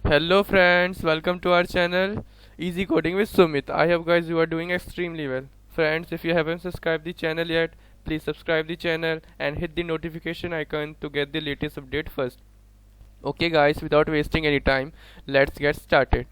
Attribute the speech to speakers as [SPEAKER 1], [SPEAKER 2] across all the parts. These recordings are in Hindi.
[SPEAKER 1] Hello friends, welcome to our channel Easy Coding with Sumit. I hope guys you are doing extremely well. Friends, if you haven't subscribed the channel yet, please subscribe the channel and hit the notification icon to get the latest update first. Okay guys, without wasting any time, let's get started.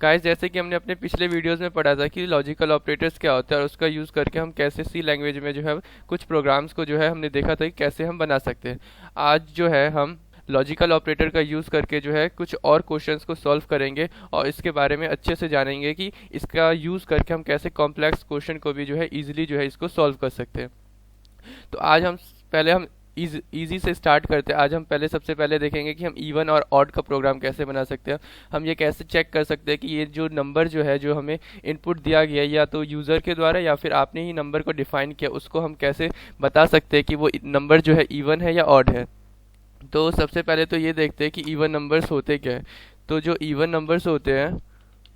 [SPEAKER 1] Guys जैसे कि हमने अपने पिछले वीडियोस में पढ़ा था कि लॉजिकल ऑपरेटर्स क्या होता है और उसका यूज़ करके हम कैसे सी लैंग्वेज में जो है कुछ प्रोग्राम्स को जो है हमने देखा था कि कैसे हम बना सकते हैं। आज जो है हम लॉजिकल ऑपरेटर का यूज़ करके जो है कुछ और क्वेश्चंस को सॉल्व करेंगे और इसके बारे में अच्छे से जानेंगे कि इसका यूज़ करके हम कैसे कॉम्प्लेक्स क्वेश्चन को भी जो है ईजिली जो है इसको सॉल्व कर सकते हैं। तो आज हम पहले हम इजी से स्टार्ट करते हैं। आज हम पहले सबसे पहले देखेंगे कि हम इवन और ऑड का प्रोग्राम कैसे बना सकते हैं। हम ये कैसे चेक कर सकते हैं कि ये जो नंबर जो है जो हमें इनपुट दिया गया या तो यूज़र के द्वारा या फिर आपने ही नंबर को डिफाइन किया उसको हम कैसे बता सकते हैं कि वो नंबर जो है इवन है या ऑड है। तो सबसे पहले तो ये देखते हैं कि इवन नंबर्स होते क्या है। तो जो इवन नंबर्स होते हैं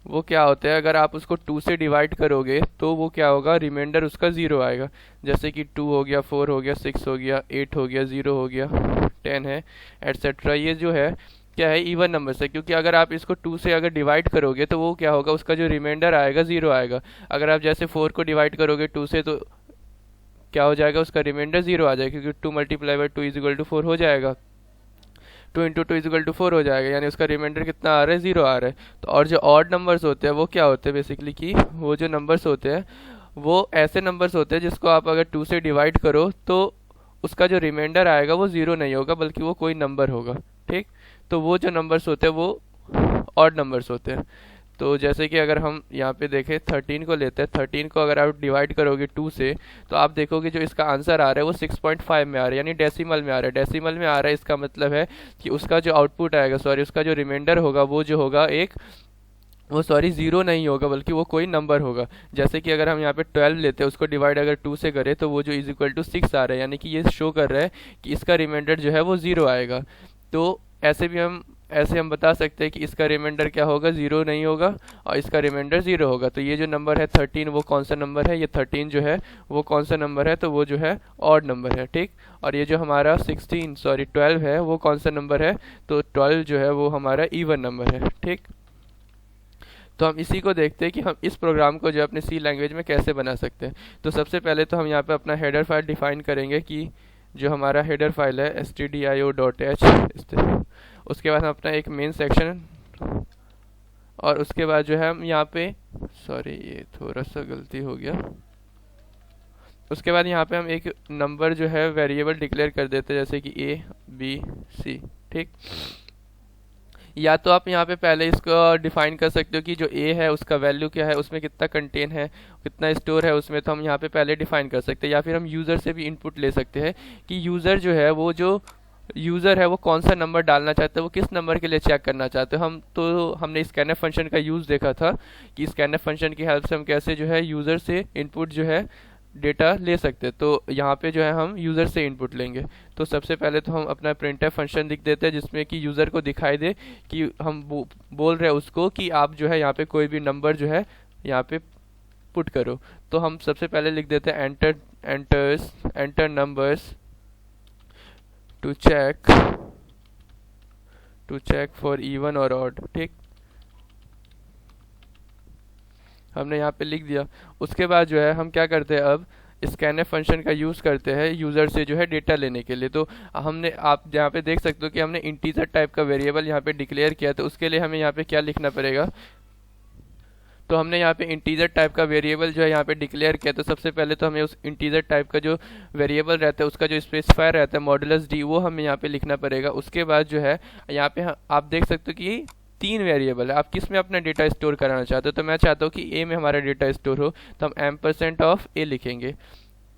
[SPEAKER 1] वो क्या होता है, अगर आप उसको 2 से डिवाइड करोगे तो वो क्या होगा, रिमाइंडर उसका 0 आएगा। जैसे कि 2 हो गया, 4 हो गया, 6 हो गया, 8 हो गया, 0 हो गया, 10 है, एटसेट्रा। ये जो है क्या है, इवन नंबर से, क्योंकि अगर आप इसको 2 से अगर डिवाइड करोगे तो वो क्या होगा, उसका जो रिमाइंडर आएगा 0 आएगा। अगर आप जैसे 4 को डिवाइड करोगे 2 से तो क्या हो जाएगा, उसका रिमाइंडर 0 आ जाएगा, क्योंकि 2 multiply by 2 is equal to 4 हो जाएगा। 2 इंटू 2 इजिकल टू 4 हो जाएगा, यानी उसका रिमाइंडर कितना आ रहा है, 0 आ रहा है। तो और जो ऑड नंबर्स होते हैं वो क्या होते हैं बेसिकली, कि वो जो नंबर्स होते हैं वो ऐसे नंबर्स होते हैं जिसको आप अगर 2 से डिवाइड करो तो उसका जो रिमाइंडर आएगा वो 0 नहीं होगा बल्कि वो कोई नंबर होगा। ठीक, तो वो जो नंबर्स होते हैं वो ऑड नंबर्स होते हैं। तो जैसे कि अगर हम यहाँ पे देखें 13 को लेते हैं, 13 को अगर आप डिवाइड करोगे 2 से तो आप देखोगे जो इसका आंसर आ रहा है वो 6.5 में आ रहा है, यानी डेसिमल में आ रहा है। डेसिमल में आ रहा है इसका मतलब है कि उसका जो आउटपुट आएगा, सॉरी उसका जो रिमाइंडर होगा वो जो होगा वो 0 नहीं होगा बल्कि वो कोई नंबर होगा। जैसे कि अगर हम यहाँ पे 12 लेते हैं, उसको डिवाइड अगर 2 से करें तो वो जो इज इक्वल टू 6 आ रहा है, यानी कि ये शो कर रहा है कि इसका रिमाइंडर जो है वो 0 आएगा। तो ऐसे हम बता सकते हैं कि इसका रिमाइंडर क्या होगा, 0 नहीं होगा और इसका रिमाइंडर 0 होगा। तो ये जो नंबर है 13 वो कौन सा नंबर है, ये 13 जो है वो कौन सा नंबर है, तो वो जो है ऑड नंबर है। ठीक, और ये जो हमारा 12 है वो कौन सा नंबर है, तो 12 जो है वो हमारा इवन नंबर है। ठीक, तो हम इसी को देखते हैं कि हम इस प्रोग्राम को जो अपने सी लैंग्वेज में कैसे बना सकते हैं। तो सबसे पहले तो हम यहाँ पे अपना हेडर फाइल डिफाइन करेंगे कि जो हमारा हेडर फाइल है stdio.h। उसके बाद हम अपना एक मेन सेक्शन, और उसके बाद जो है हम यहाँ पे, सॉरी ये थोड़ा सा गलती हो गया, उसके बाद यहाँ पे हम एक नंबर जो है वेरिएबल डिक्लेयर कर देते हैं, जैसे कि ABC। ठीक, या तो आप यहाँ पे पहले इसको डिफाइन कर सकते हो कि जो ए है उसका वैल्यू क्या है, उसमें कितना कंटेन है, कितना स्टोर है उसमें, तो हम यहाँ पे पहले डिफाइन कर सकते हैं। या फिर हम यूज़र से भी इनपुट ले सकते हैं कि यूज़र जो है वो जो यूज़र है वो कौन सा नंबर डालना चाहते हैं, वो किस नंबर के लिए चेक करना चाहते हैं। हमने स्कैनफ फंक्शन का यूज़ देखा था कि स्कैनफ फंक्शन की हेल्प से हम कैसे जो है यूज़र से इनपुट जो है डेटा ले सकते हैं। तो यहाँ पे जो है हम यूज़र से इनपुट लेंगे। तो सबसे पहले तो हम अपना प्रिंटफ फंक्शन लिख देते हैं जिसमें कि यूज़र को दिखाई दे कि हम बोल रहे हैं उसको कि आप जो है यहाँ पे कोई भी नंबर जो है यहाँ पे पुट करो। तो हम सबसे पहले लिख देते हैं enter numbers to check for even और ऑड। ठीक, हमने यहाँ पे लिख दिया। उसके बाद जो है हम क्या करते हैं, अब स्कैनफ फंक्शन का यूज़ करते हैं यूज़र से जो है डेटा लेने के लिए। तो हमने, आप यहाँ पे देख सकते हो कि हमने इंटीजर टाइप का वेरिएबल यहाँ पे डिक्लेयर किया, तो उसके लिए हमें यहाँ पे क्या लिखना पड़ेगा। तो हमने यहाँ पे इंटीजर टाइप का वेरिएबल जो है यहाँ पे डिक्लेयर किया। तो सबसे पहले तो हमें उस इंटीजर टाइप का जो वेरिएबल रहता है उसका जो स्पेसिफायर रहता है मॉडुलस डी, वो हमें यहाँ पे लिखना पड़ेगा। उसके बाद जो है यहाँ पे आप देख सकते हो कि 3 वेरिएबल है, आप किस में अपना डेटा स्टोर कराना चाहते हो। तो मैं चाहता हूँ कि ए में हमारा डेटा स्टोर हो, तो हम %a लिखेंगे।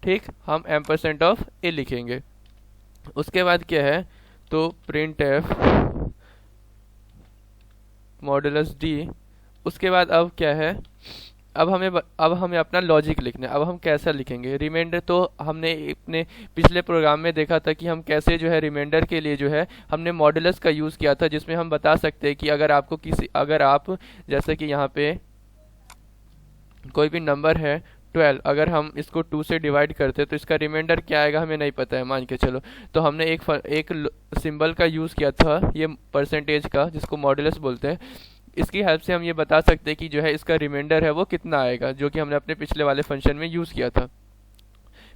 [SPEAKER 1] ठीक, हम %a लिखेंगे। उसके बाद क्या है, तो प्रिंट एफ मॉडुलस डी। उसके बाद अब क्या है, अब हमें अपना लॉजिक लिखना है। अब हम कैसा लिखेंगे रिमाइंडर, तो हमने अपने पिछले प्रोग्राम में देखा था कि हम कैसे जो है रिमाइंडर के लिए जो है हमने मॉडुलस का यूज़ किया था, जिसमें हम बता सकते हैं कि अगर आप जैसे कि यहाँ पे कोई भी नंबर है 12 अगर हम इसको 2 से डिवाइड करते तो इसका रिमाइंडर क्या आएगा हमें नहीं पता है मान के चलो। तो हमने एक सिंबल का यूज़ किया था ये परसेंटेज का, जिसको मॉडुलस बोलते हैं। इसकी हेल्प से हम ये बता सकते हैं कि जो है इसका रिमाइंडर है वो कितना आएगा, जो कि हमने अपने पिछले वाले फंक्शन में यूज़ किया था,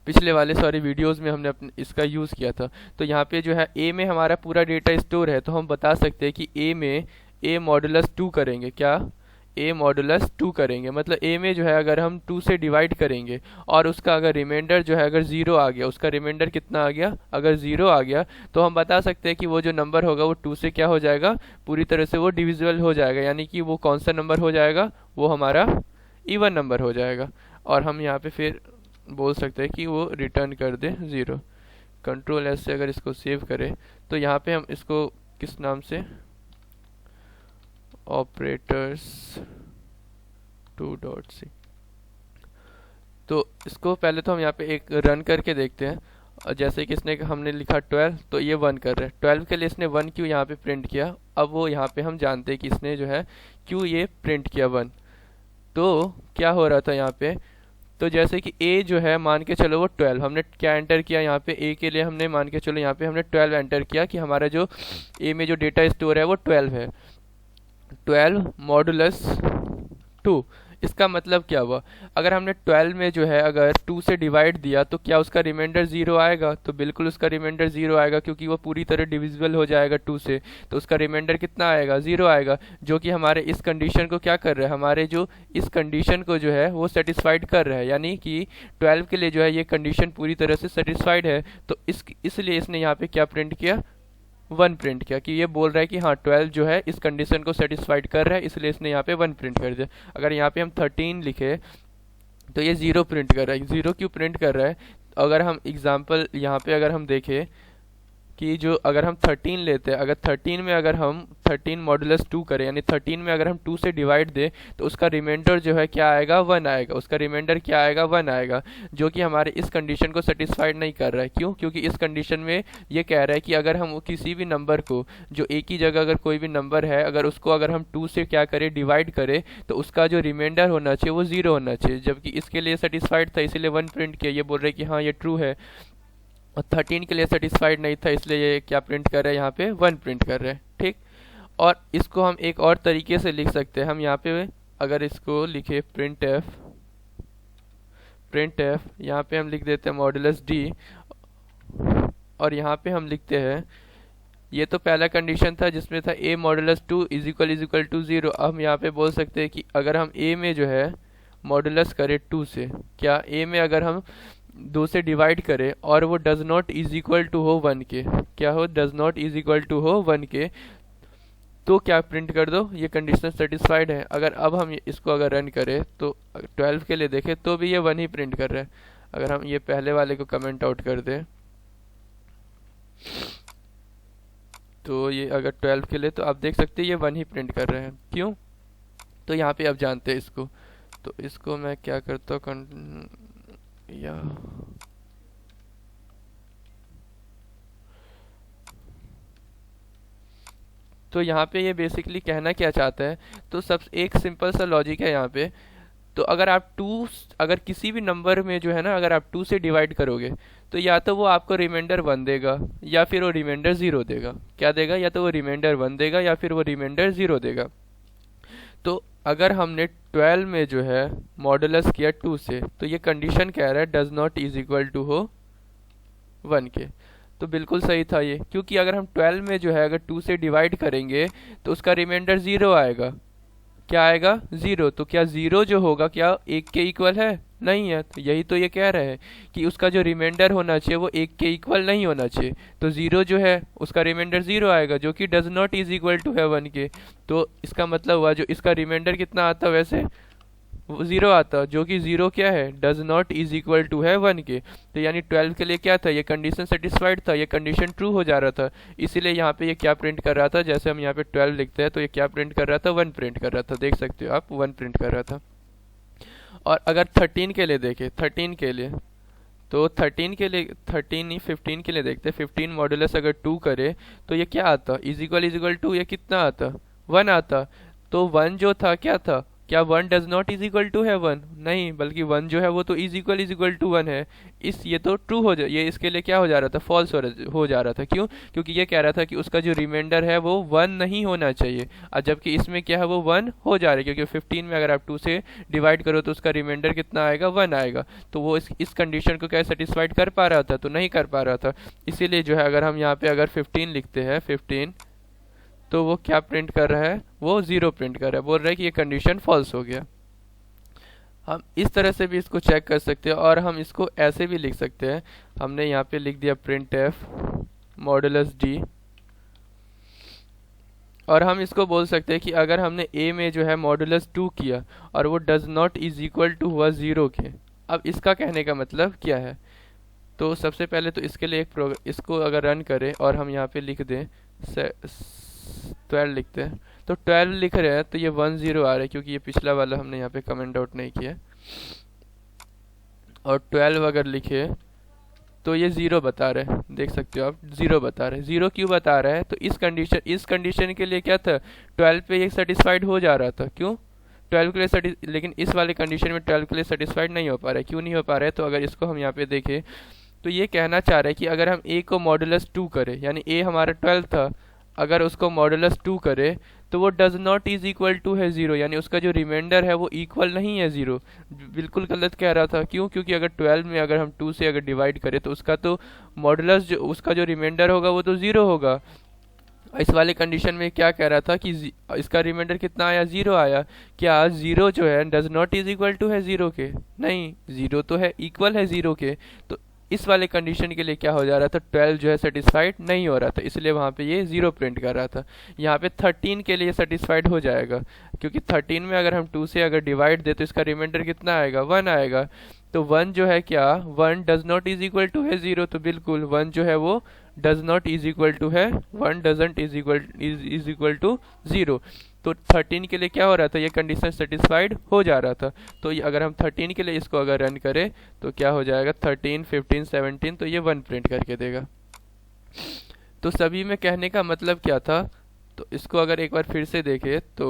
[SPEAKER 1] पिछले वाले सॉरी वीडियोस में हमने अपने इसका यूज़ किया था। तो यहाँ पे जो है ए में हमारा पूरा डेटा स्टोर है, तो हम बता सकते हैं कि ए में ए मॉडुलस 2 करेंगे। क्या? ए मॉडुलस 2 करेंगे, मतलब ए में जो है अगर हम 2 से डिवाइड करेंगे और उसका अगर रिमाइंडर जो है अगर 0 आ गया, उसका रिमाइंडर कितना आ गया, अगर 0 आ गया तो हम बता सकते हैं कि वो जो नंबर होगा वो 2 से क्या हो जाएगा, पूरी तरह से वो डिविजिबल हो जाएगा, यानी कि वो कौन सा नंबर हो जाएगा, वो हमारा इवन नंबर हो जाएगा। और हम यहाँ पे फिर बोल सकते हैं कि वो रिटर्न कर दे 0। कंट्रोल एस से अगर इसको सेव करें तो यहाँ पे हम इसको किस नाम से, ऑपरेटर्स 2.c, तो इसको पहले तो हम यहाँ पे एक रन करके देखते हैं। और जैसे कि इसने हमने लिखा 12 तो ये 1 कर रहा है, 12 के लिए इसने 1 क्यों यहाँ पे प्रिंट किया, अब वो यहाँ पे हम जानते हैं कि इसने जो है क्यों ये प्रिंट किया 1। तो क्या हो रहा था यहाँ पे, तो जैसे कि a जो है मान के चलो वो 12, हमने क्या एंटर किया यहाँ पे a के लिए, हमने मान के चलो यहाँ पे हमने 12 एंटर किया कि हमारा जो a में जो डेटा स्टोर है वो 12 है, 12 मॉडुलस 2। इसका मतलब क्या हुआ, अगर हमने 12 में जो है अगर 2 से डिवाइड दिया तो क्या उसका रिमाइंडर 0 आएगा, तो बिल्कुल उसका रिमाइंडर 0 आएगा, क्योंकि वो पूरी तरह डिविजिबल हो जाएगा 2 से, तो उसका रिमाइंडर कितना आएगा, 0 आएगा, जो कि हमारे इस कंडीशन को क्या कर रहा है, हमारे जो इस कंडीशन को जो है वो सेटिस्फाइड कर रहा है, यानी कि 12 के लिए जो है ये कंडीशन पूरी तरह से सेटिस्फाइड है। तो इसलिए इसने यहाँ पे क्या प्रिंट किया, 1 प्रिंट किया, कि ये बोल रहा है कि हाँ 12 जो है इस कंडीशन को सेटिस्फाइड कर रहा है, इसलिए इसने यहाँ पे 1 प्रिंट कर दिया। अगर यहाँ पे हम 13 लिखे तो ये 0 प्रिंट कर रहा है। 0 क्यों प्रिंट कर रहा है, अगर हम एग्जांपल यहाँ पे अगर हम देखें कि जो अगर हम 13 लेते हैं, अगर 13 में अगर हम 13 मॉडुलस 2 करें, यानी 13 में अगर हम 2 से डिवाइड दें तो उसका रिमाइंडर जो है क्या आएगा, 1 आएगा, उसका रिमाइंडर क्या आएगा, 1 आएगा, जो कि हमारे इस कंडीशन को सेटिस्फाइड नहीं कर रहा है। क्यों? क्योंकि इस कंडीशन में ये कह रहा है कि अगर हम किसी भी नंबर को, जो एक ही जगह अगर कोई भी नंबर है, अगर उसको अगर हम 2 से क्या करें, डिवाइड करें, तो उसका जो रिमाइंडर होना चाहिए वो 0 होना चाहिए, जबकि इसके लिए सेटिस्फाइड था इसीलिए 1 प्रिंट किया। ये बोल रहे कि हाँ ये ट्रू है। और 13 के लिए सेटिस्फाइड नहीं था, इसलिए ये क्या प्रिंट कर रहा है, यहाँ पे 1 प्रिंट कर रहे हैं। ठीक, और इसको हम एक और तरीके से लिख सकते हैं। हम यहाँ पे अगर इसको लिखे प्रिंट एफ, यहाँ पे हम लिख देते हैं मॉडुलस डी, और यहाँ पे हम लिखते हैं, ये तो पहला कंडीशन था जिसमें था a modulus 2 is equal to 0। अब हम यहाँ पे बोल सकते हैं कि अगर हम a में जो है मॉडुलस करें 2 से, क्या a में अगर हम 2 से डिवाइड करें और वो does not is equal to हो 1 के, क्या हो, does not is equal to हो 1 के, तो क्या प्रिंट कर दो, ये कंडीशन सेटिस्फाइड है। अगर अब हम इसको अगर रन करें तो 12 के लिए देखें तो भी ये 1 ही प्रिंट कर रहा है। अगर हम ये पहले वाले को कमेंट आउट कर दें तो ये अगर 12 के लिए, तो आप देख सकते हैं ये 1 ही प्रिंट कर रहे हैं। क्यों? तो यहाँ पे अब जानते हैं इसको, तो इसको मैं क्या करता हूँ, या तो यहाँ पे ये बेसिकली कहना क्या चाहता है, तो सब एक सिंपल सा लॉजिक है यहाँ पे। तो अगर आप 2, अगर किसी भी नंबर में जो है ना, अगर आप 2 से डिवाइड करोगे तो या तो वो आपको रिमाइंडर 1 देगा या फिर वो रिमाइंडर 0 देगा। क्या देगा? या तो वो रिमाइंडर 1 देगा या फिर वो रिमाइंडर 0 देगा। तो अगर हमने 12 में जो है मॉडुलस किया 2 से, तो ये कंडीशन कह रहा है does not is equal to हो 1 के, तो बिल्कुल सही था ये, क्योंकि अगर हम 12 में जो है अगर 2 से डिवाइड करेंगे तो उसका रिमाइंडर 0 आएगा। क्या आएगा? 0। तो क्या 0 जो होगा क्या 1 के इक्वल है? नहीं है। तो यही तो ये कह रहे हैं कि उसका जो रिमाइंडर होना चाहिए वो 1 के इक्वल नहीं होना चाहिए। तो 0 जो है उसका रिमाइंडर 0 आएगा, जो कि does not is equal to है 1 के। तो इसका मतलब हुआ जो इसका रिमाइंडर कितना आता वैसे, वो 0 आता, जो कि 0 क्या है, does not is equal to है 1 के। तो यानी 12 के लिए क्या था, ये कंडीशन सेटिस्फाइड था, ये कंडीशन ट्रू हो जा रहा था, इसीलिए यहाँ पे ये क्या प्रिंट कर रहा था, जैसे हम यहाँ पे 12 लिखते हैं तो ये क्या प्रिंट कर रहा था, 1 प्रिंट कर रहा था। देख सकते हो आप 1 प्रिंट कर रहा था। और अगर 13 के लिए देखें, 13 के लिए, तो 13 के लिए, 13 नहीं 15 के लिए देखते हैं। 15 मॉडुलस अगर 2 करे तो ये क्या आता, इज इक्वल टू ये कितना आता, 1 आता। तो 1 जो था क्या था, क्या 1 does not is equal to है 1? नहीं, बल्कि 1 जो है वो तो इज इक्वल टू 1 है। ये तो ट्रू हो जा, ये इसके लिए क्या हो जा रहा था, फॉल्स हो जा रहा था। क्यों? क्योंकि ये कह रहा था कि उसका जो रिमाइंडर है वो 1 नहीं होना चाहिए, और जबकि इसमें क्या है वो 1 हो जा रहा है, क्योंकि 15 में अगर आप 2 से डिवाइड करो तो उसका रिमाइंडर कितना आएगा, 1 आएगा। तो वो इस कंडीशन को क्या सेटिस्फाइड कर पा रहा था? तो नहीं कर पा रहा था। इसीलिए जो है अगर हम यहाँ पे अगर 15 लिखते हैं 15, तो वो क्या प्रिंट कर रहा है, वो 0 प्रिंट कर रहा है, बोल रहा है कि ये कंडीशन फॉल्स हो गया। हम इस तरह से भी इसको चेक कर सकते हैं, और हम इसको ऐसे भी लिख सकते हैं। हमने यहाँ पे लिख दिया प्रिंट एफ मॉडुलस डी, और हम इसको बोल सकते हैं कि अगर हमने ए में जो है मॉडुलस 2 किया और वो does not is equal to हुआ 0 के, अब इसका कहने का मतलब क्या है? तो सबसे पहले तो इसके लिए एक इसको अगर रन करें और हम यहाँ पे लिख दें 12 लिखते हैं, तो 12 लिख रहे हैं तो ये 10 आ रहा है, क्योंकि ये पिछला वाला हमने यहाँ पे कमेंट आउट नहीं किया। और 12 अगर लिखे तो ये 0 बता रहे हैं, देख सकते हो आप 0 बता रहे हैं। 0 क्यों बता रहा है? तो इस कंडीशन के लिए क्या था, 12 पे ये सेटिस्फाइड हो जा रहा था। क्यों? 12 के लिए लेकिन इस वाले कंडीशन में 12 के लिए सेटिस्फाइड नहीं हो पा रहा है। क्यों नहीं हो पा रहा है? तो अगर इसको हम यहाँ पे देखें तो ये कहना चाह रहा है कि अगर हम a को मॉडुलस 2 करें, यानी a हमारा 12 था, अगर उसको मॉडुलस 2 करे तो वो does not is equal to है 0, यानी उसका जो रिमाइंडर है वो इक्वल नहीं है 0। बिल्कुल गलत कह रहा था। क्यों? क्योंकि अगर 12 में अगर हम 2 से अगर डिवाइड करें तो उसका तो मॉडुलस जो उसका जो रिमाइंडर होगा वो तो 0 होगा। इस वाले कंडीशन में क्या कह रहा था कि इसका रिमाइंडर कितना आया, 0 आया। क्या 0 जो है does not is equal to है 0 के? नहीं, 0 तो है, इक्वल है 0 के। तो इस वाले कंडीशन के लिए क्या हो जा रहा था, 12 जो है सेटिस्फाइड नहीं हो रहा था, इसलिए वहाँ पे ये 0 प्रिंट कर रहा था। यहाँ पे 13 के लिए सेटिस्फाइड हो जाएगा, क्योंकि 13 में अगर हम 2 से अगर डिवाइड दे तो इसका रिमाइंडर कितना आएगा, 1 आएगा। तो 1 जो है क्या, 1 does not is equal to है 0, तो बिल्कुल 1 जो है वो does not is equal to है 1 डजंट इज इक्वल टू 0। तो 13 के लिए क्या हो रहा था, ये कंडीशन सेटिस्फाइड हो जा रहा था। तो अगर हम 13 के लिए इसको अगर रन करें तो क्या हो जाएगा, 13, 15, 17, तो ये 1 प्रिंट करके देगा। तो सभी में कहने का मतलब क्या था, तो इसको अगर एक बार फिर से देखें तो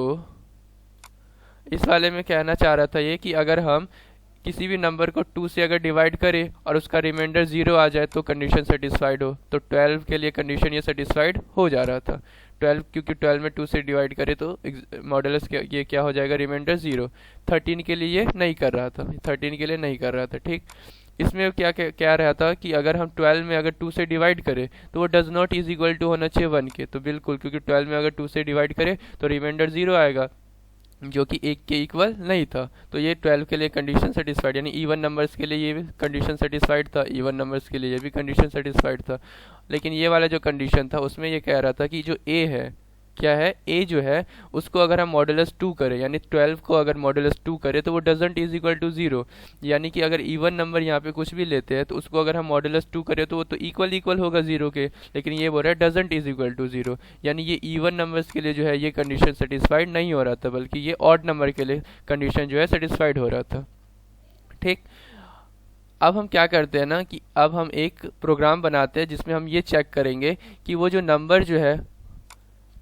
[SPEAKER 1] इस वाले में कहना चाह रहा था ये कि अगर हम किसी भी नंबर को 2 से अगर डिवाइड करें और उसका रिमाइंडर 0 आ जाए तो कंडीशन सेटिस्फाइड हो। तो 12 के लिए कंडीशन ये सेटिस्फाइड हो जा रहा था। 12 क्योंकि 12 में 2 से डिवाइड करे तो मॉडुलस ये क्या हो जाएगा, रिमाइंडर 0। 13 के लिए ये नहीं कर रहा था, 13 के लिए नहीं कर रहा था। ठीक, इसमें क्या रहा था कि अगर हम 12 में अगर 2 से डिवाइड करें तो वो does not is equal to होना चाहिए 1 के। तो बिल्कुल, क्योंकि 12 में अगर 2 से डिवाइड करें तो रिमाइंडर 0 आएगा, जो कि 1 के इक्वल नहीं था। तो ये 12 के लिए कंडीशन सेटिस्फाइड, यानी इवन नंबर्स के लिए ये भी कंडीशन सेटिस्फाइड था, इवन नंबर्स के लिए ये भी कंडीशन सेटिस्फाइड था। लेकिन ये वाला जो कंडीशन था उसमें ये कह रहा था कि जो a है, क्या है, a जो है उसको अगर हम मॉडुलस 2 करें, यानी 12 को अगर मॉडुलस 2 करें तो वो डजंट इज इक्वल टू 0। यानी कि अगर इवन नंबर यहाँ पे कुछ भी लेते हैं तो उसको अगर हम मॉडुलस 2 करें तो वो तो इक्वल होगा 0 के, लेकिन ये बोल रहा है डजंट इज इक्वल टू 0। यानी ये इवन नंबर्स के लिए जो है ये कंडीशन सेटिस्फाइड नहीं हो रहा था, बल्कि ये ऑड नंबर के लिए कंडीशन जो है सेटिस्फाइड हो रहा था। ठीक, अब हम क्या करते हैं ना कि अब हम एक प्रोग्राम बनाते हैं जिसमें हम ये चेक करेंगे कि वो जो नंबर जो है,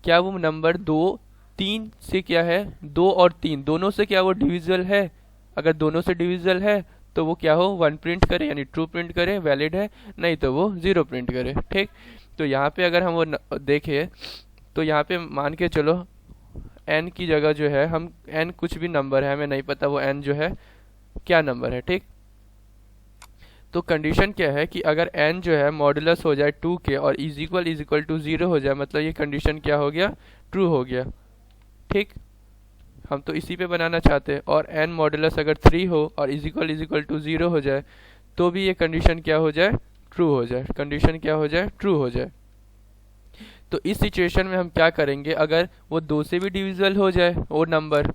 [SPEAKER 1] क्या वो नंबर 2, 3 से क्या है, 2 और 3 दोनों से क्या वो डिविजिबल है। अगर दोनों से डिविजिबल है तो वो क्या हो, 1 प्रिंट करे, यानी ट्रू प्रिंट करे, वैलिड है, नहीं तो वो 0 प्रिंट करे। ठीक, तो यहाँ पे अगर हम वो देखें तो यहाँ पे मान के चलो n की जगह जो है हम n कुछ भी नंबर है, हमें नहीं पता वो n जो है क्या नंबर है। ठीक, तो कंडीशन क्या है कि अगर n जो है मॉडुलस हो जाए 2 के और इज इक्वल टू 0 हो जाए, मतलब ये कंडीशन क्या हो गया, ट्रू हो गया। ठीक, हम तो इसी पे बनाना चाहते हैं। और n मॉडुलस अगर 3 हो और इज इक्वल टू 0 हो जाए तो भी ये कंडीशन क्या हो जाए, ट्रू हो जाए। कंडीशन क्या हो जाए, ट्रू हो जाए। तो इस सिचुएशन में हम क्या करेंगे, अगर वो 2 से भी डिविजिबल हो जाए वो नंबर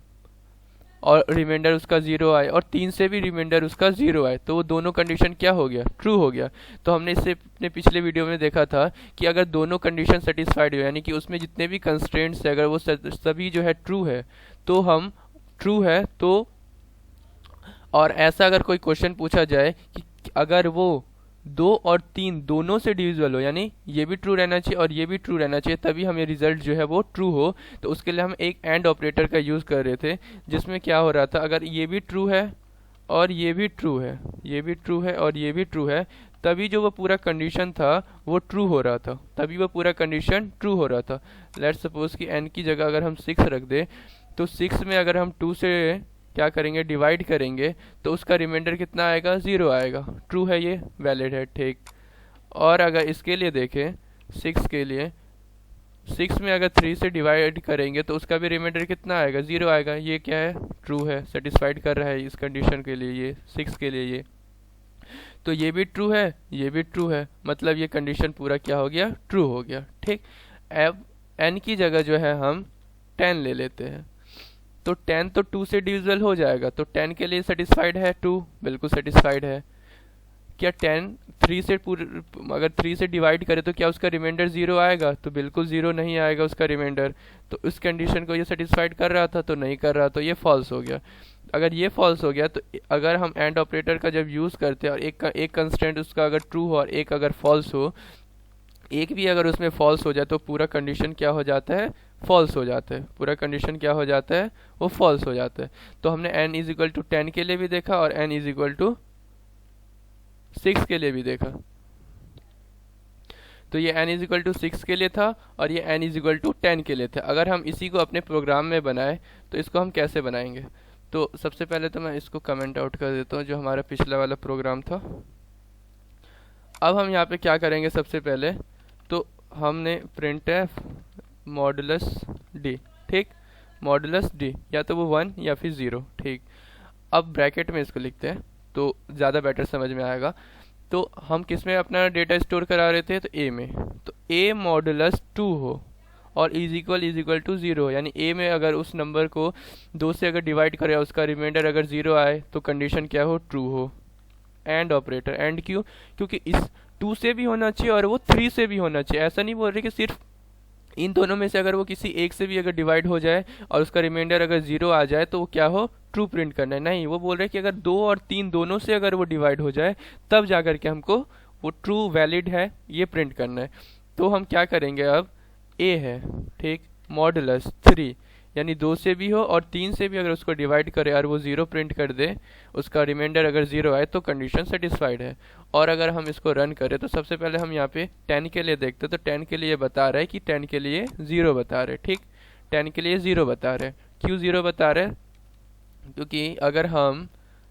[SPEAKER 1] और रिमाइंडर उसका 0 आए, और 3 से भी रिमाइंडर उसका 0 आए, तो वो दोनों कंडीशन क्या हो गया, ट्रू हो गया। तो हमने इससे अपने पिछले वीडियो में देखा था कि अगर दोनों कंडीशन सेटिस्फाइड हो, यानी कि उसमें जितने भी कंस्ट्रेंट्स है अगर वो सभी जो है ट्रू है तो हम ट्रू है तो, और ऐसा अगर कोई क्वेश्चन पूछा जाए कि अगर वो 2 और 3 दोनों से डिविजिबल हो, यानी ये भी ट्रू रहना चाहिए और ये भी ट्रू रहना चाहिए, तभी हमें रिजल्ट जो है वो ट्रू हो। तो उसके लिए हम एक एंड ऑपरेटर का यूज़ कर रहे थे, जिसमें क्या हो रहा था, अगर ये भी ट्रू है और ये भी ट्रू है, ये भी ट्रू है और ये भी ट्रू है, तभी जो वो पूरा कंडीशन था वो ट्रू हो रहा था, तभी वो पूरा कंडीशन ट्रू हो रहा था। लेट्स सपोज कि n की जगह अगर हम 6 रख दे, तो 6 में अगर हम 2 से क्या करेंगे, डिवाइड करेंगे, तो उसका रिमाइंडर कितना आएगा, 0 आएगा। ट्रू है, ये वैलिड है, ठीक। और अगर इसके लिए देखें, 6 के लिए, 6 में अगर 3 से डिवाइड करेंगे तो उसका भी रिमाइंडर कितना आएगा, 0 आएगा। ये क्या है, ट्रू है, सेटिस्फाइड कर रहा है इस कंडीशन के लिए, ये 6 के लिए ये। तो ये भी ट्रू है, ये भी ट्रू है, मतलब ये कंडीशन पूरा क्या हो गया, ट्रू हो गया, ठीक। अब n की जगह जो है हम 10 ले लेते हैं, तो 10 तो 2 से डिविजिबल हो जाएगा, तो 10 के लिए सेटिस्फाइड है 2, बिल्कुल सेटिस्फाइड है। क्या 10 3 से अगर 3 से डिवाइड करे तो क्या उसका रिमाइंडर 0 आएगा, तो बिल्कुल 0 नहीं आएगा उसका रिमाइंडर। तो इस कंडीशन को ये सेटिस्फाइड कर रहा था, तो नहीं कर रहा, तो ये फॉल्स हो गया। अगर ये फॉल्स हो गया, तो अगर हम एंड ऑपरेटर का जब यूज़ करते हैं और एक कंस्टेंट उसका अगर ट्रू हो और एक अगर फॉल्स हो, एक भी अगर उसमें फॉल्स हो जाए, तो पूरा कंडीशन क्या हो जाता है, फॉल्स हो जाता है, पूरा कंडीशन क्या हो जाता है, वो फॉल्स हो जाता है। तो हमने n इज इक्वल टू 10 के लिए भी देखा और n इज इक्वल टू 6 के लिए भी देखा। तो ये n इज इक्वल टू 6 के लिए था और ये n इज इक्वल टू 10 के लिए था। अगर हम इसी को अपने प्रोग्राम में बनाए तो इसको हम कैसे बनाएंगे, तो सबसे पहले तो मैं इसको कमेंट आउट कर देता हूँ, जो हमारा पिछला वाला प्रोग्राम था। अब हम यहाँ पे क्या करेंगे, सबसे पहले तो हमने printf मॉडुलस डी, ठीक, मॉडुलस डी, या तो वो 1 या फिर 0, ठीक। अब ब्रैकेट में इसको लिखते हैं तो ज़्यादा बेटर समझ में आएगा। तो हम किस में अपना डेटा स्टोर करा रहे थे, तो ए में, तो ए मॉडुलस 2 हो और इज इक्वल टू 0, यानी ए में अगर उस नंबर को 2 से अगर डिवाइड करे, उसका रिमाइंडर अगर 0 आए, तो कंडीशन क्या हो, ट्रू हो। एंड ऑपरेटर, एंड क्यों, क्योंकि इस 2 से भी होना चाहिए और वो 3 से भी होना चाहिए। ऐसा नहीं बोल रहे कि सिर्फ इन दोनों में से अगर वो किसी एक से भी अगर डिवाइड हो जाए और उसका रिमाइंडर अगर 0 आ जाए, तो वो क्या हो, ट्रू प्रिंट करना है। नहीं, वो बोल रहे हैं कि अगर 2 और 3 दोनों से अगर वो डिवाइड हो जाए, तब जाकर के हमको वो ट्रू वैलिड है ये प्रिंट करना है। तो हम क्या करेंगे, अब ए है, ठीक, मॉडुलस 3, यानी 2 से भी हो और 3 से भी अगर उसको डिवाइड करे और वो 0 प्रिंट कर दे, उसका रिमाइंडर अगर 0 आए, तो कंडीशन सेटिस्फाइड है। और अगर हम इसको रन करें, तो सबसे पहले हम यहाँ पे 10 के लिए देखते हैं, तो 10 के लिए बता रहा है कि 10 के लिए 0 बता रहे, ठीक, 10 के लिए 0 बता रहे। क्यों 0 बता रहे, क्योंकि अगर हम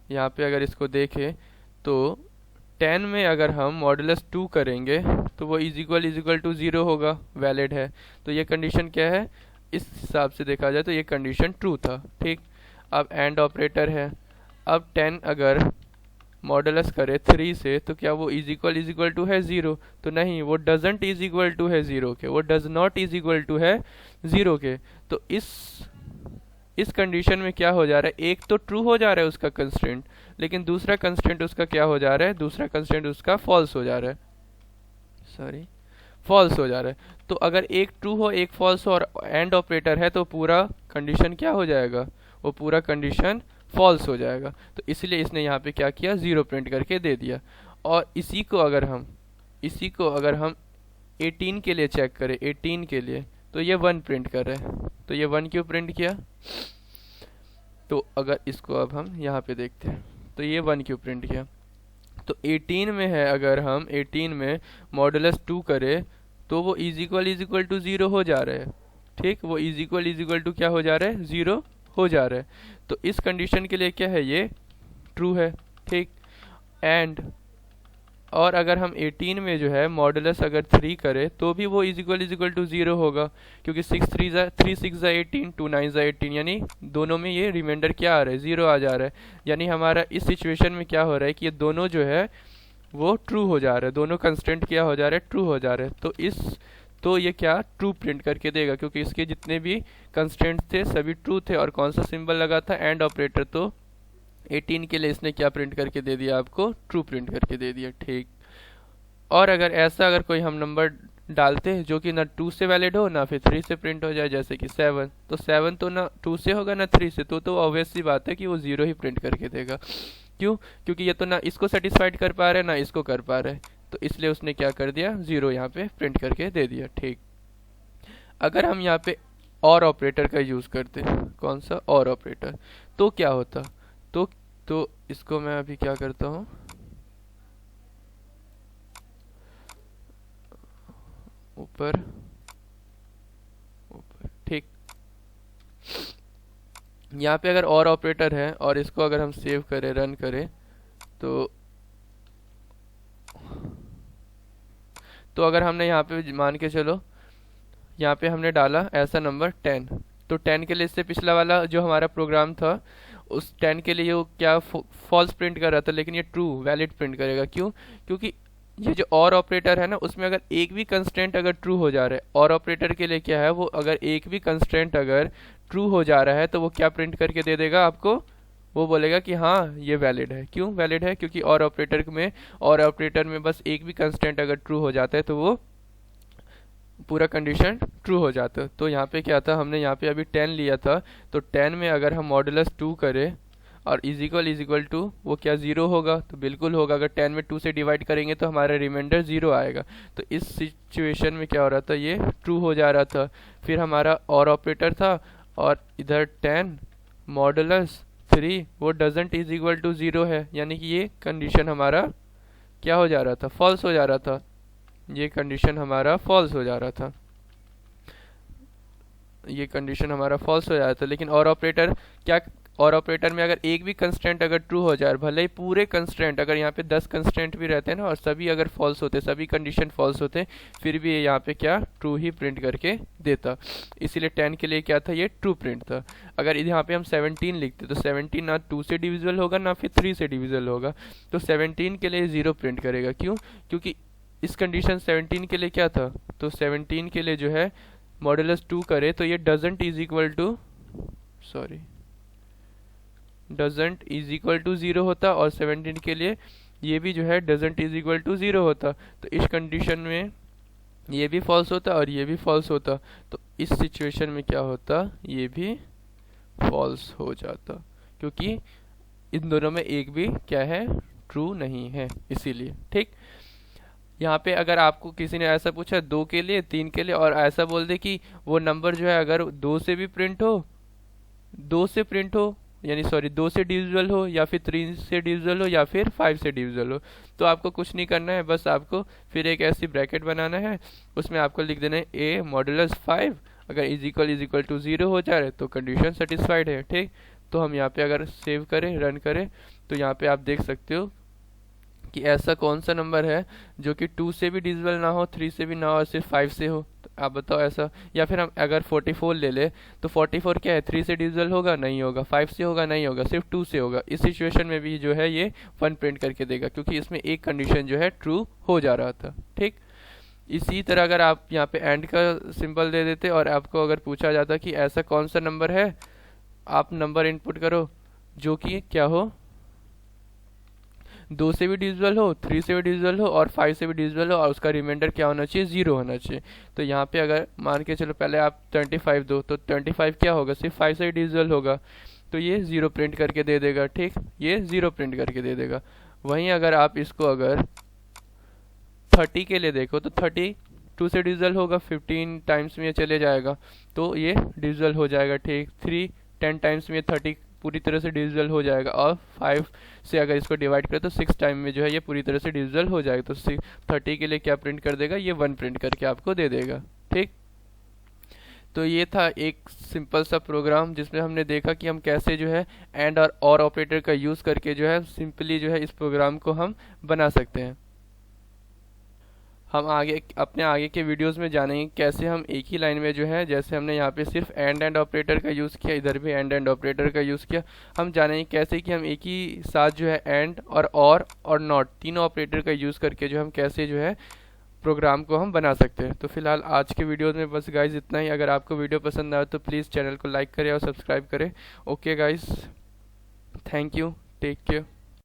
[SPEAKER 1] यहाँ पे अगर इसको देखें, तो 10 में अगर हम मॉडुलस 2 करेंगे, तो वो इज इक्वल टू 0 होगा, वैलिड है। तो ये कंडीशन क्या है, इस हिसाब से देखा जाए तो ये कंडीशन ट्रू था, ठीक। अब एंड ऑपरेटर है, अब 10 अगर मॉडुलस करे 3 से, तो क्या वो इज इक्वल टू है 0, तो नहीं, वो डजंट इज इक्वल टू है 0 के, वो does not is equal to है 0 के। तो इस कंडीशन में क्या हो जा रहा है, एक तो ट्रू हो जा रहा है उसका कंस्ट्रेंट, लेकिन दूसरा कंस्ट्रेंट उसका क्या हो जा रहा है, दूसरा कंस्ट्रेंट उसका फॉल्स हो जा रहा है, सॉरी, फॉल्स हो जा रहा है। तो अगर एक ट्रू हो एक फॉल्स हो और एंड ऑपरेटर है, तो पूरा कंडीशन क्या हो जाएगा, वो पूरा कंडीशन फॉल्स हो जाएगा। तो इसलिए इसने यहाँ पे क्या किया, 0 प्रिंट करके दे दिया। और इसी को अगर हम 18 के लिए चेक करें, 18 के लिए, तो ये 1 प्रिंट कर रहा है, तो ये 1 क्यों प्रिंट किया। तो अगर इसको अब हम यहाँ पे देखते हैं, तो ये 1 क्यों प्रिंट किया, तो 18 में है, अगर हम 18 में मॉडुलस 2 करें, तो वो इज इक्वल टू 0 हो जा रहा है, ठीक, वो इज इक्वल टू क्या हो जा रहा है, 0 हो जा रहा है। तो इस कंडीशन के लिए क्या है, ये ट्रू है, ठीक। एंड और अगर हम 18 में जो है मॉडुलस अगर 3 करें, तो भी वो इज इक्वल टू 0 होगा, क्योंकि 6 3 6 18, 2 9 18, यानी दोनों में ये रिमाइंडर क्या आ रहा है, 0 आ जा रहा है। यानी हमारा इस सिचुएशन में क्या हो रहा है कि ये दोनों जो है वो ट्रू हो जा रहा है, दोनों कंस्टेंट क्या हो जा रहा है, ट्रू हो जा रहे हैं। तो ये क्या ट्रू प्रिंट करके देगा, क्योंकि इसके जितने भी कंस्टेंट थे सभी ट्रू थे। और कौन सा सिंबल लगा था, एंड ऑपरेटर, तो 18 के लिए इसने क्या प्रिंट करके दे दिया, आपको ट्रू प्रिंट करके दे दिया, ठीक। और अगर कोई हम नंबर डालते हैं जो कि ना 2 से वैलिड हो ना फिर 3 से प्रिंट हो जाए, जैसे कि 7, तो 7 तो ना 2 से होगा ना 3 से, तो ऑब्वियस सी बात है कि वो 0 ही प्रिंट करके देगा। क्यों? क्योंकि ये तो ना इसको सेटिस्फाइड कर पा रहा है ना इसको कर पा रहा है, तो इसलिए उसने क्या कर दिया, 0 यहाँ पे प्रिंट करके दे दिया। ठीक, अगर हम यहाँ पे और ऑपरेटर का यूज करते, कौन सा, और ऑपरेटर, तो क्या होता, तो इसको मैं अभी क्या करता हूँ, ऊपर ऊपर, ठीक। यहाँ पे अगर और ऑपरेटर है और इसको अगर हम सेव करें, रन करें, तो अगर हमने यहाँ पे मान के चलो, यहाँ पे हमने डाला ऐसा नंबर 10, तो 10 के लिए इससे पिछला वाला जो हमारा प्रोग्राम था उस 10 के लिए वो क्या फॉल्स प्रिंट कर रहा था, लेकिन ये ट्रू वैलिड प्रिंट करेगा। क्यों? क्योंकि ये जो और ऑपरेटर है ना उसमें अगर एक भी कंस्ट्रेंट अगर ट्रू हो जा रहा है, और ऑपरेटर के लिए क्या है, वो अगर एक भी कंस्ट्रेंट अगर ट्रू हो जा रहा है तो वो क्या प्रिंट करके दे देगा आपको, वो बोलेगा कि हाँ ये वैलिड है। क्यों वैलिड है? क्योंकि और ऑपरेटर में बस एक भी कंस्ट्रेंट अगर ट्रू हो जाता है तो वो पूरा कंडीशन ट्रू हो जाता है। तो यहाँ पे क्या था, हमने यहाँ पे अभी 10 लिया था, तो 10 में अगर हम मॉडुलस 2 करें और इज इक्वल टू वो क्या 0 होगा, तो बिल्कुल होगा। अगर 10 में 2 से डिवाइड करेंगे तो हमारा रिमाइंडर 0 आएगा। तो इस सिचुएशन में क्या हो रहा था, ये ट्रू हो जा रहा था। फिर हमारा और ऑपरेटर था और इधर 10 मॉडुलस 3 वो डजंट इज इक्वल टू 0 है, यानी कि ये कंडीशन हमारा क्या हो जा रहा था, फॉल्स हो जा रहा था। ये कंडीशन हमारा फॉल्स हो जा रहा था, ये कंडीशन हमारा फॉल्स हो जाता है। लेकिन और ऑपरेटर क्या, और ऑपरेटर में अगर एक भी कंस्ट्रेंट अगर ट्रू हो जाए, भले ही पूरे कंस्ट्रेंट, अगर यहाँ पे 10 कंस्ट्रेंट भी रहते हैं ना और सभी अगर फॉल्स होते, सभी कंडीशन फॉल्स होते, फिर भी ये यहाँ पे क्या ट्रू ही प्रिंट करके देता। इसीलिए 10 के लिए क्या था, ये ट्रू प्रिंट था। अगर यहाँ पे हम 17 लिखते तो 17 ना 2 से डिविजिबल होगा ना फिर 3 से डिविजिबल होगा, तो 17 के लिए 0 प्रिंट करेगा। क्यों? क्योंकि इस कंडीशन 17 के लिए क्या था, तो 17 के लिए जो है मॉडुलस 2 करे तो ये doesn't is equal to, sorry, doesn't is equal to 0 होता, और 17 के लिए ये भी जो है डजंट इज इक्वल टू 0 होता। तो इस कंडीशन में ये भी फॉल्स होता और ये भी फॉल्स होता, तो इस सिचुएशन में क्या होता, ये भी फॉल्स हो जाता, क्योंकि इन दोनों में एक भी क्या है, ट्रू नहीं है। इसीलिए ठीक, यहाँ पे अगर आपको किसी ने ऐसा पूछा 2 के लिए, 3 के लिए, और ऐसा बोल दे कि वो नंबर जो है अगर 2 से भी प्रिंट हो, 2 से प्रिंट हो, यानी सॉरी 2 से डिविजिबल हो, या फिर 3 से डिविजिबल हो, या फिर 5 से डिविजिबल हो, तो आपको कुछ नहीं करना है, बस आपको फिर एक ऐसी ब्रैकेट बनाना है, उसमें आपको लिख देना है a मॉडुलस 5, अगर इज इक्वल टू 0 हो जा रहा है तो कंडीशन सेटिस्फाइड है। ठीक, तो हम यहाँ पे अगर सेव करें, रन करें, तो यहाँ पे आप देख सकते हो कि ऐसा कौन सा नंबर है जो कि 2 से भी डिविजिबल ना हो, 3 से भी ना हो, और सिर्फ 5 से हो। तो आप बताओ ऐसा। या फिर हम अगर 44 ले ले तो 44 क्या है, 3 से डिविजिबल होगा, नहीं होगा, 5 से होगा, नहीं होगा, सिर्फ 2 से होगा। इस सिचुएशन में भी जो है ये 1 प्रिंट करके देगा, क्योंकि इसमें एक कंडीशन जो है ट्रू हो जा रहा था। ठीक, इसी तरह अगर आप यहाँ पे एंड का सिंबल दे देते और आपको अगर पूछा जाता कि ऐसा कौन सा नंबर है, आप नंबर इनपुट करो जो कि क्या हो, 2 से भी डिविजिबल हो, 3 से भी डिविजिबल हो, और 5 से भी डिविजिबल हो, और उसका रिमाइंडर क्या होना चाहिए, 0 होना चाहिए। तो यहाँ पे अगर मान के चलो पहले आप 25 दो, तो 25 क्या होगा, सिर्फ 5 से ही डिविजिबल होगा, तो ये 0 प्रिंट करके दे देगा। ठीक, ये 0 प्रिंट करके दे देगा। वहीं अगर आप इसको अगर 30 के लिए देखो तो 30 2 से डिविजिबल होगा, 15 टाइम्स में ये चले जाएगा तो ये डिविजिबल हो जाएगा। ठीक, 3 10 टाइम्स में 30 पूरी तरह से डिविजिबल हो जाएगा, और 5 से अगर इसको डिवाइड करें तो 6 टाइम में जो है ये पूरी तरह से डिविजिबल हो जाएगा। तो 30 के लिए क्या प्रिंट कर देगा, ये 1 प्रिंट करके आपको दे देगा। ठीक, तो ये था एक सिंपल सा प्रोग्राम जिसमें हमने देखा कि हम कैसे जो है एंड और ऑपरेटर का यूज़ करके जो है सिंपली जो है इस प्रोग्राम को हम बना सकते हैं। हम अपने आगे के वीडियोस में जानेंगे कैसे हम एक ही लाइन में जो है, जैसे हमने यहाँ पे सिर्फ एंड ऑपरेटर का यूज़ किया, इधर भी एंड ऑपरेटर का यूज़ किया, हम जानेंगे कैसे कि हम एक ही साथ जो है एंड और नॉट तीनों ऑपरेटर का यूज़ करके जो हम कैसे जो है प्रोग्राम को हम बना सकते हैं। तो फिलहाल आज के वीडियो में बस गाइज इतना ही। अगर आपको वीडियो पसंद आए तो प्लीज़ चैनल को लाइक करें और सब्सक्राइब करें। Okay guys, thank you, take care.